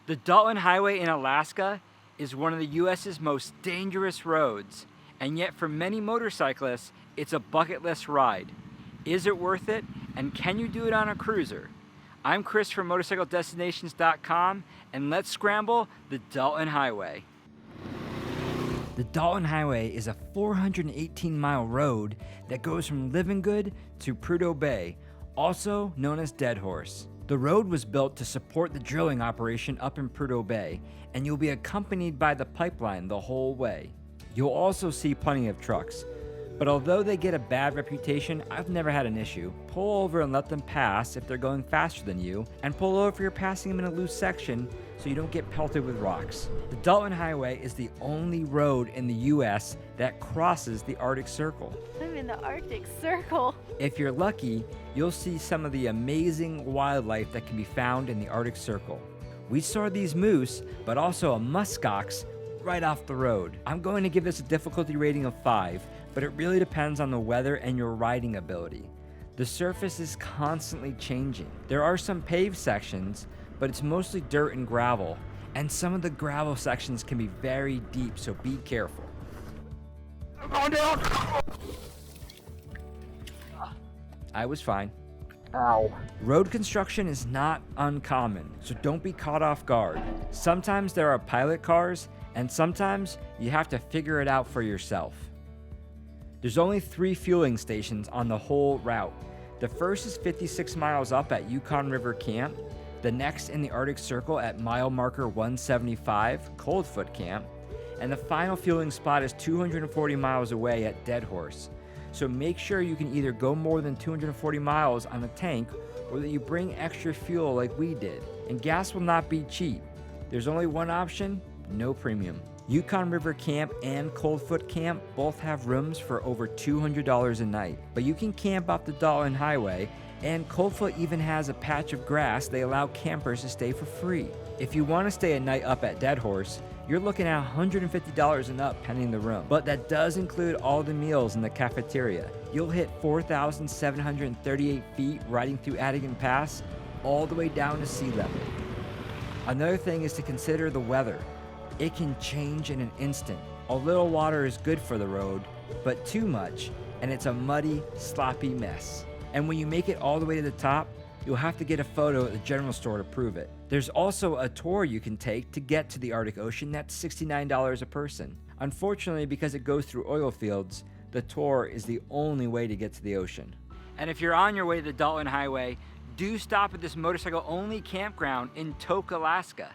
The Dalton Highway in Alaska is one of the US's most dangerous roads, and yet for many motorcyclists, it's a bucket list ride. Is it worth it, and can you do it on a cruiser? I'm Chris from MotorcycleDestinations.com, and let's scramble the Dalton Highway. The Dalton Highway is a 418-mile road that goes from Livingood to Prudhoe Bay, also known as Deadhorse. The road was built to support the drilling operation up in Prudhoe Bay, and you'll be accompanied by the pipeline the whole way. You'll also see plenty of trucks, but although they get a bad reputation, I've never had an issue. Pull over and let them pass if they're going faster than you, and pull over if you're passing them in a loose section so you don't get pelted with rocks. The Dalton Highway is the only road in the US that crosses the Arctic Circle. I'm in the Arctic Circle. If you're lucky, you'll see some of the amazing wildlife that can be found in the Arctic Circle. We saw these moose, but also a muskox right off the road. I'm going to give this a difficulty rating of 5, but it really depends on the weather and your riding ability. The surface is constantly changing. There are some paved sections, but it's mostly dirt and gravel, and some of the gravel sections can be very deep, so be careful. I'm going down! I was fine. Ow. Road construction is not uncommon, so don't be caught off guard. Sometimes there are pilot cars, and sometimes you have to figure it out for yourself. There's only 3 fueling stations on the whole route. The first is 56 miles up at Yukon River Camp, the next in the Arctic Circle at mile marker 175, Coldfoot Camp, and the final fueling spot is 240 miles away at Deadhorse. So make sure you can either go more than 240 miles on the tank or that you bring extra fuel like we did. And gas will not be cheap. There's only one option, no premium. Yukon River Camp and Coldfoot Camp both have rooms for over $200 a night, but you can camp off the Dalton Highway, and Coldfoot even has a patch of grass they allow campers to stay for free. If you want to stay a night up at Deadhorse, you're looking at $150 and up pending the room, but that does include all the meals in the cafeteria. You'll hit 4,738 feet riding through Adigan Pass all the way down to sea level. Another thing is to consider the weather. It can change in an instant. A little water is good for the road, but too much, and it's a muddy, sloppy mess. And when you make it all the way to the top, you'll have to get a photo at the general store to prove it. There's also a tour you can take to get to the Arctic Ocean that's $69 a person. Unfortunately, because it goes through oil fields, the tour is the only way to get to the ocean. And if you're on your way to the Dalton Highway, do stop at this motorcycle-only campground in Tok, Alaska.